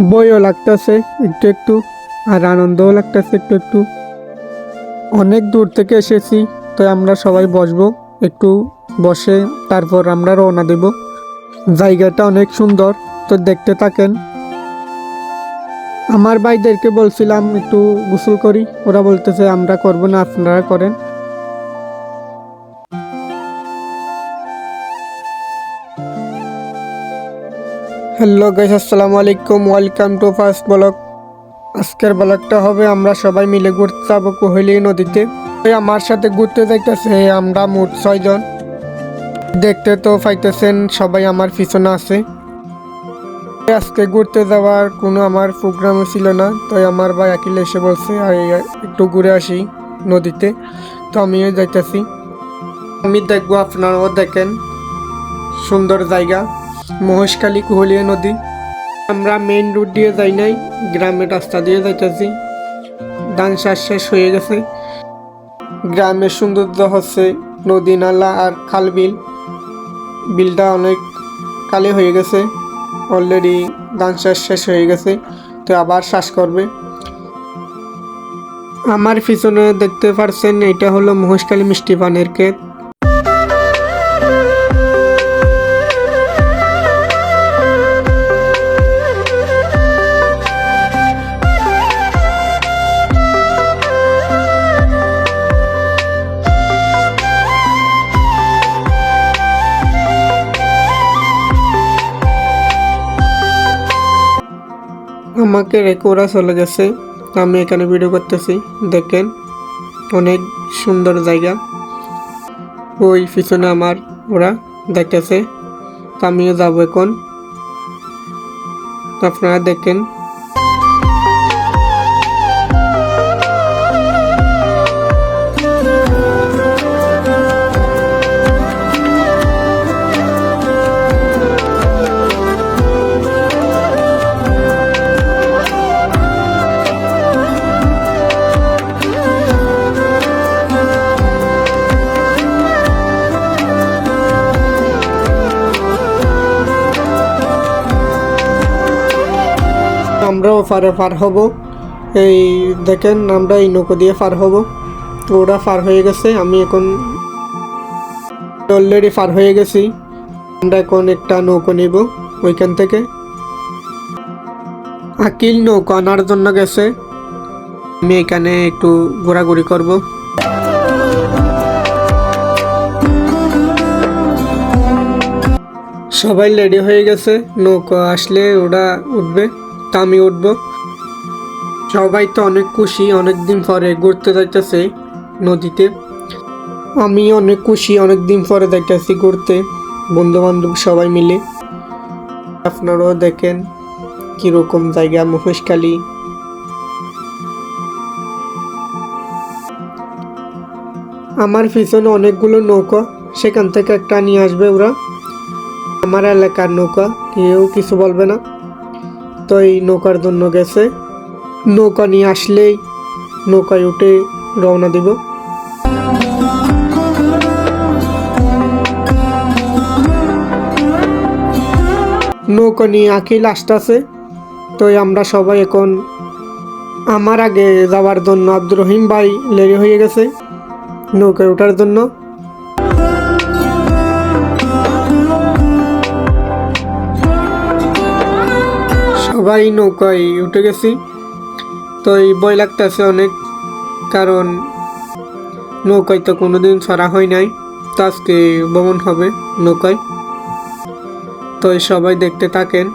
বইও লাগতেছে একটু একটু, আর আনন্দও লাগতেছে একটু একটু। অনেক দূর থেকে এসেছি, তো আমরা সবাই বসবো, একটু বসে তারপর আমরা রওনা দেব। জায়গাটা অনেক সুন্দর, তো দেখতে থাকেন। আমার ভাইদেরকে বলছিলাম একটু গোসল করি, ওরা বলতেছে আমরা করব না, আপনারা করেন। হ্যালো গাইস, আসসালামু আলাইকুম, ওয়েলকাম টু ফার্স্ট ব্লগ। আজকের ব্লগটা হবে আমরা সবাই মিলে ঘুরতে যাবো কোহেলি নদীতে। আমার সাথে ঘুরতে যাইতেছে আমরা মোট 6 জন। দেখতে তো পাইতেছেন সবাই আমার পিছনে আছে। আজকে ঘুরতে যাওয়ার কোনো আমার প্রোগ্রামও ছিল না, তাই আমার ভাই আকিল এসে বলছে একটু ঘুরে আসি নদীতে, তো আমিও যাইতেছি। আমি দেখবো, আপনারাও দেখেন, সুন্দর জায়গা মহেশখালী কোহলিয়া নদী। আমরা মেইন রোড দিয়ে যাই নাই, গ্রামের রাস্তা দিয়ে যাইতেছি। ধান চাষ শেষ হয়ে গেছে। গ্রামের সৌন্দর্য হচ্ছে নদী নালা আর খাল বিল। বিলটা অনেক কালে হয়ে গেছে, অলরেডি ধান চাষ শেষ হয়ে গেছে, তো আবার চাষ করবে। আমার পিছনে দেখতে পারছেন, এটা হলো মহেশখালী মিষ্টি পানের ক্ষেত। আমাকে রেখে ওরা চলে গেছে, আমি এখানে ভিডিও করতেছি। দেখেন অনেক সুন্দর জায়গা। ওই পিছনে আমার ওরা দেখতেছে, আমিও যাবো এখন, আপনারা দেখেন। আমরাও পার হব। এই দেখেন আমরা এই নৌকো দিয়ে পার হব, তো ওরা পার হয়ে গেছে, আমি এখন অলরেডি পার হয়ে গেছি। আমরা এখন একটা নৌকো নিব ওইখান থেকে। আকিল নৌকো আনার জন্য গেছে, আমি এখানে একটু ঘোরাঘুরি করব। সবাই রেডি হয়ে গেছে, নৌকো আসলে ওরা উঠবে, তা আমি উঠবো। সবাই তো অনেক খুশি, অনেকদিন পরে ঘুরতে যাইতেছে নদীতে। আমি অনেক খুশি, অনেকদিন পরে যাইতেছি ঘুরতে বন্ধু বান্ধব সবাই মিলে। আপনারাও দেখেন কিরকম জায়গা মহেশখালী। আমার পিছনে অনেকগুলো নৌকা, সেখান থেকে একটা নিয়ে আসবে ওরা। আমার এলাকার নৌকা, কেউ কিছু বলবে না, তো এই নৌকার জন্য গেছে। নৌকা নিয়ে আসলেই নৌকায় উঠে রওনা দিব। নৌকা নিয়ে আকিল আসতেছে, তো আমরা সবাই এখন, আমার আগে যাওয়ার জন্য আব্দুর রহিম ভাই রেডি হয়ে গেছে নৌকায় ওঠার জন্য। সবাই নৌকায় উঠে গেছি, তো এই ভয় লাগতেছে অনেক, কারণ নৌকায় তো কোনোদিন চড়া হয় নাই, তো আজকে ভ্রমণ হবে নৌকায়, তো সবাই দেখতে থাকেন।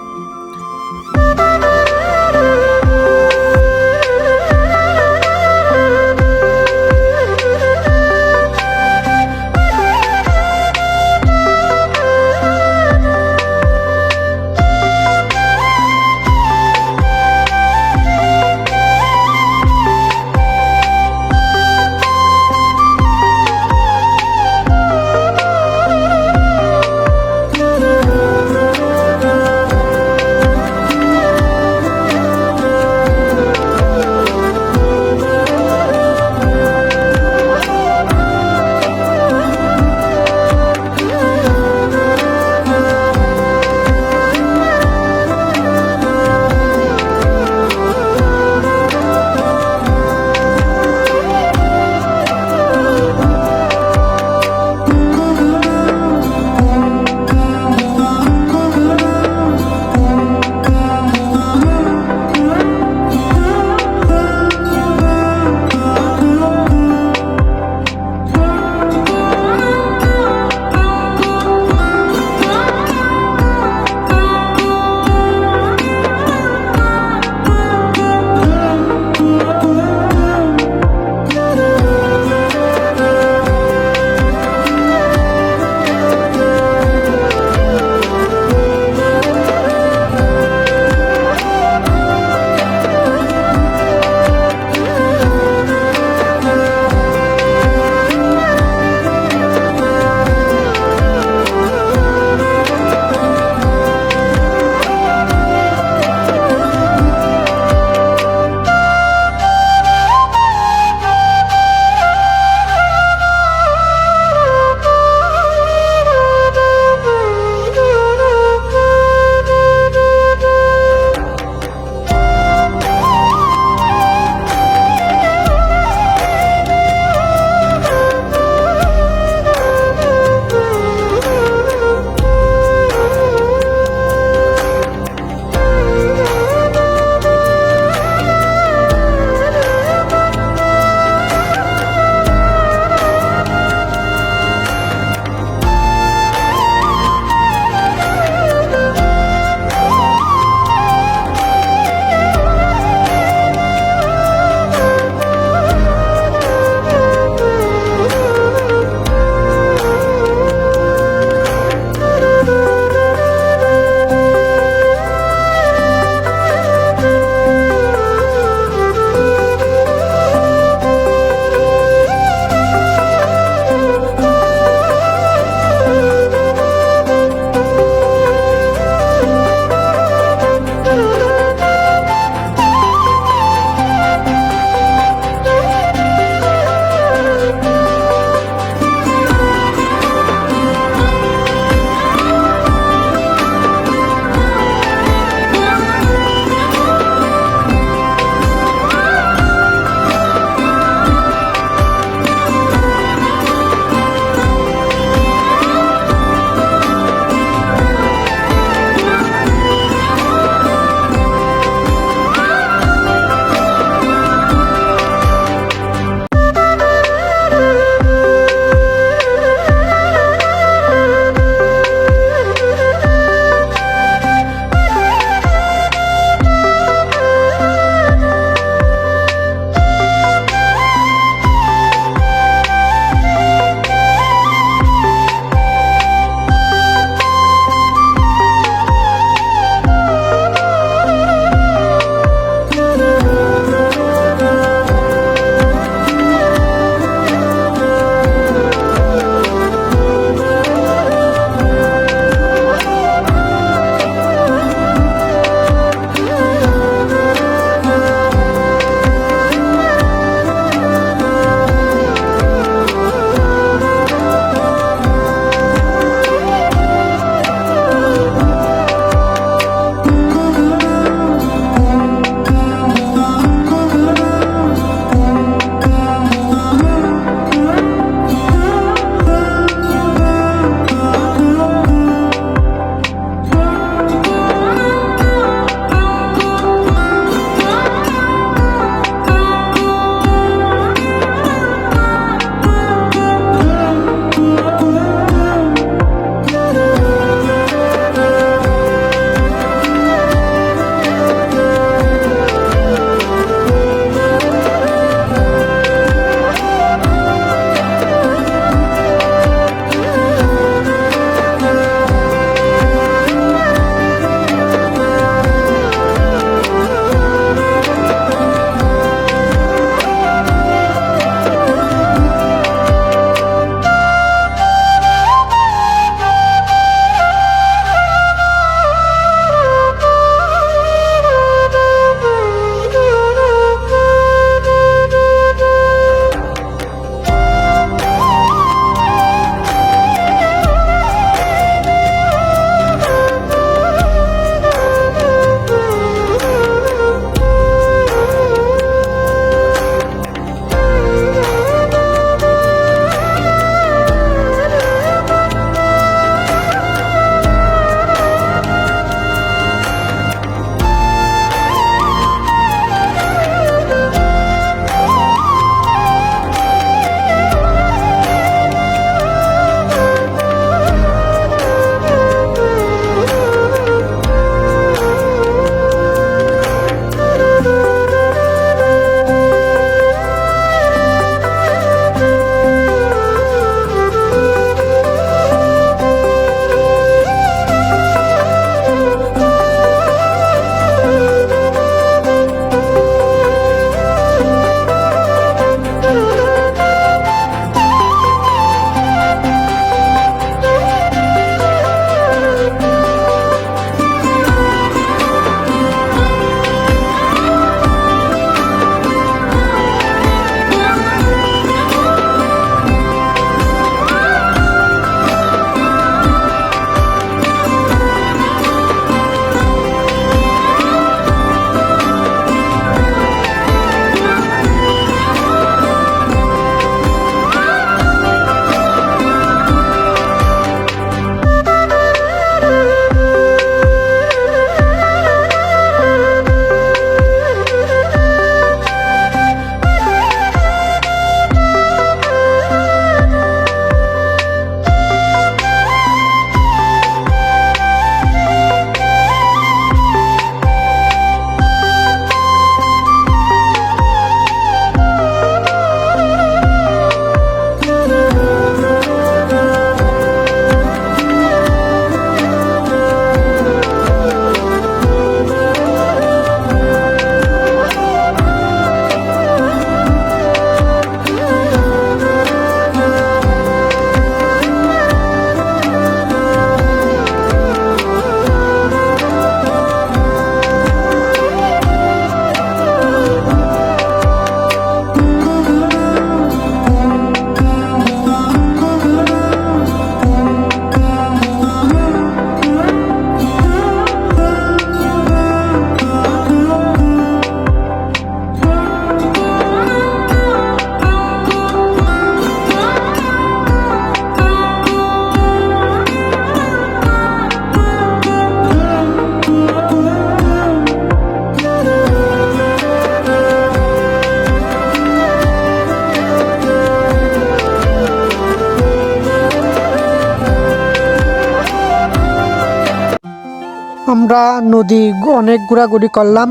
আমরা নদী অনেক ঘোরাঘুরি করলাম,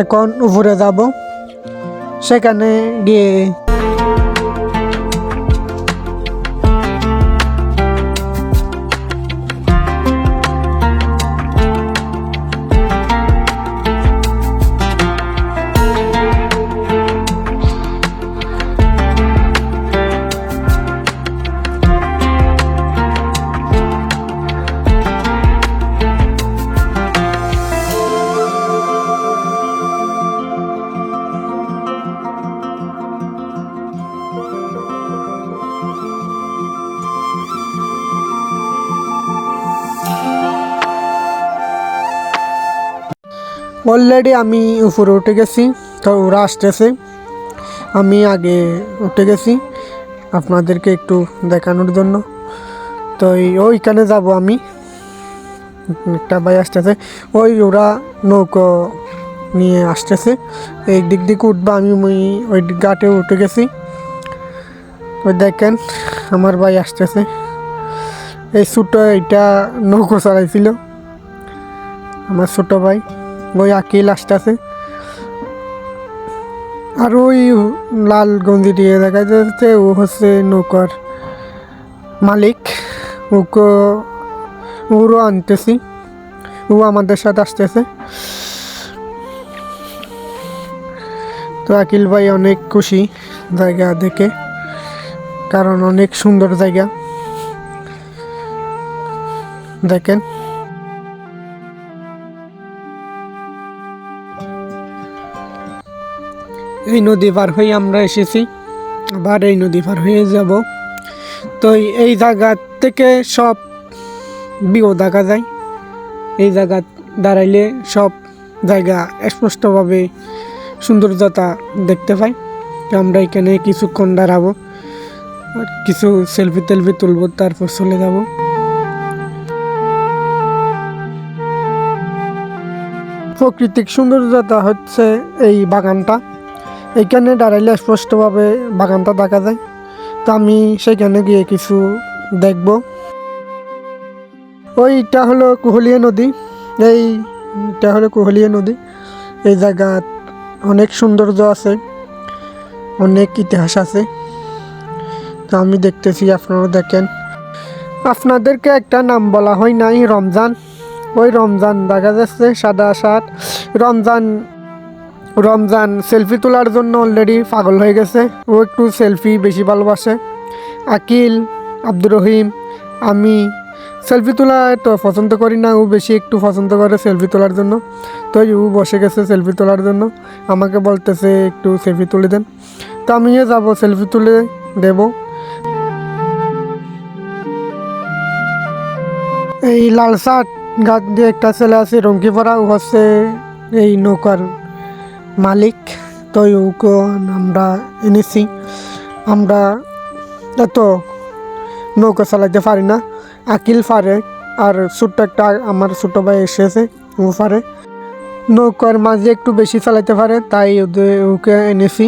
এখন উপরে যাব, সেখানে গিয়ে অলরেডি আমি উপরে উঠে গেছি, তো ওরা আসতেছে, আমি আগে উঠে গেছি আপনাদেরকে একটু দেখানোর জন্য। তো ওইখানে যাব আমি, একটা ভাই আসতেছে, ওরা নৌকো নিয়ে আসতেছে, এই দিক দিকে উঠবো, আমি ওই ঘাটে উঠে গেছি। ওই দেখেন আমার ভাই আসতেছে, এই ছোটো এইটা নৌকো চালাইছিল আমার ছোট ভাই, ওই আকিল আসতেছে। আর ওই লাল গঞ্জি দিয়ে দেখা যাচ্ছে ও হচ্ছে নৌকার মালিক, ওরও আনতেছি, ও আমাদের সাথে আসতেছে। তো আকিল ভাই অনেক খুশি জায়গা দেখে, কারণ অনেক সুন্দর জায়গা দেখেন। এই নদী পার হয়ে আমরা এসেছি, আবার এই নদী পার হয়ে যাব। তো এই জায়গা থেকে সব ভিউ দেখা যায়, এই জায়গা দাঁড়াইলে সব জায়গা স্পষ্টভাবে সৌন্দর্যতা দেখতে পাই। তো আমরা এখানে কিছুক্ষণ দাঁড়াবো, আর কিছু সেলফি টেলফি তুলবো, তারপর চলে যাব। প্রাকৃতিক সৌন্দর্যতা হচ্ছে এই বাগানটা, এইখানে দাঁড়াইলে স্পষ্টভাবে বাগানটা দেখা যায়। তো আমি সেখানে গিয়ে কিছু দেখব। ওইটা হলো কুহলিয়া নদী, এইটা হলো কুহলিয়া নদী। এই জায়গা অনেক সৌন্দর্য আছে, অনেক ইতিহাস আছে। তো আমি দেখতেছি, আপনারা দেখেন। আপনাদেরকে একটা নাম বলা হয় নাই, রমজান। ওই রমজান দেখা যাচ্ছে সাদা শার্ট, রমজান সেলফি তোলার জন্য অলরেডি পাগল হয়ে গেছে, ও একটু সেলফি বেশি ভালোবাসে। আকিল, আব্দুর রহিম, আমি সেলফি তোলা তো পছন্দ করি না, ও বেশি একটু পছন্দ করে সেলফি তোলার জন্য। তো ও বসে গেছে সেলফি তোলার জন্য, আমাকে বলতেছে একটু সেলফি তুলে দেন। তো আমিও যাব, সেলফি তুলে দেব। এই লাল শার্ট গাছ দিয়ে একটা ছেলে আছে রঙ্গি পরা, ও হচ্ছে এই নৌকার মালিক। তো ওকে আমরা এনেছি, আমরা এত নৌকা চালাইতে পারি না, আকিল পারে, আর ছোট্ট একটা আমার ছোটো ভাই এসেছে, ও পারে, নৌকার মাঝে একটু বেশি চালাইতে পারে, তাই ওকে এনেছি।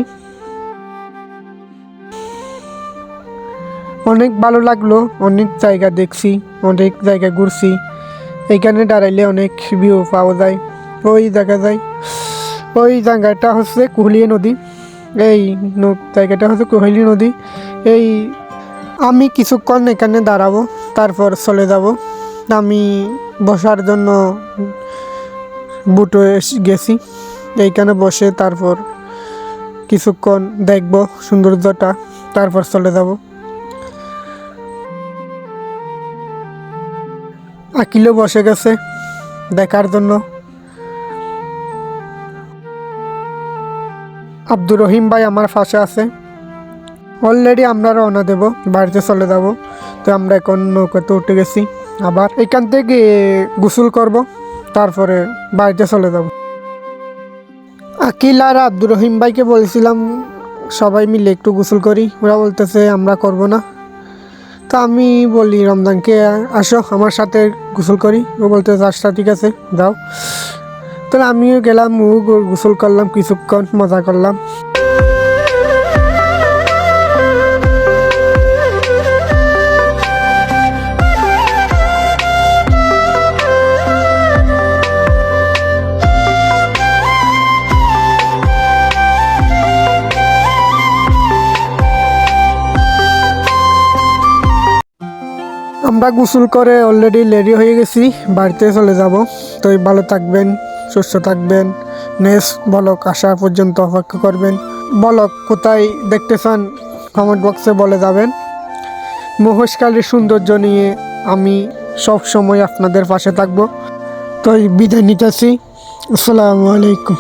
অনেক ভালো লাগলো, অনেক জায়গা দেখছি, অনেক জায়গা ঘুরছি। এইখানে দাঁড়াইলে অনেক ভিউ পাওয়া যায়, ওই দেখা যায়। ওই জায়গাটা হচ্ছে কুহলিয়া নদী, এই জায়গাটা হচ্ছে কুহলিয়া নদী। এই আমি কিছুক্ষণ এখানে দাঁড়াবো, তারপর চলে যাব। আমি বসার জন্য বুটে গেছি, এইখানে বসে তারপর কিছুক্ষণ দেখব সৌন্দর্যটা, তারপর চলে যাব। আকিলও বসে গেছে দেখার জন্য। আব্দুর রহিম ভাই আমার পাশে আছে। অলরেডি আমরা রওনা দেব, বাড়িতে চলে যাব। তো আমরা এখন নৌকাতে উঠে গেছি, আবার এখান থেকে গোসল করব, তারপরে বাড়িতে চলে যাব। আকিল আর আব্দুর রহিম ভাইকে বলেছিলাম সবাই মিলে একটু গোসল করি, ওরা বলতেছে আমরা করব না। তো আমি বলি রমজানকে আসো আমার সাথে গোসল করি, ও বলতেছে আচ্ছা ঠিক আছে যাও। তাহলে আমিও গেলাম, ও গোসল করলাম, কিছুক্ষণ মজা করলাম। আমরা গোসল করে অলরেডি রেডি হয়ে গেছি, বাড়িতে চলে যাব। তো ভালো থাকবেন, সুস্থ থাকবেন, নেক্সট ব্লগ আসা পর্যন্ত অপেক্ষা করবেন। ব্লগ কোথায় দেখতে চান কমেন্ট বক্সে বলে যাবেন। মহেশখালীর সৌন্দর্য নিয়ে আমি সব সময় আপনাদের পাশে থাকব। তো বিদায় নিতেছি। আসসালামু আলাইকুম।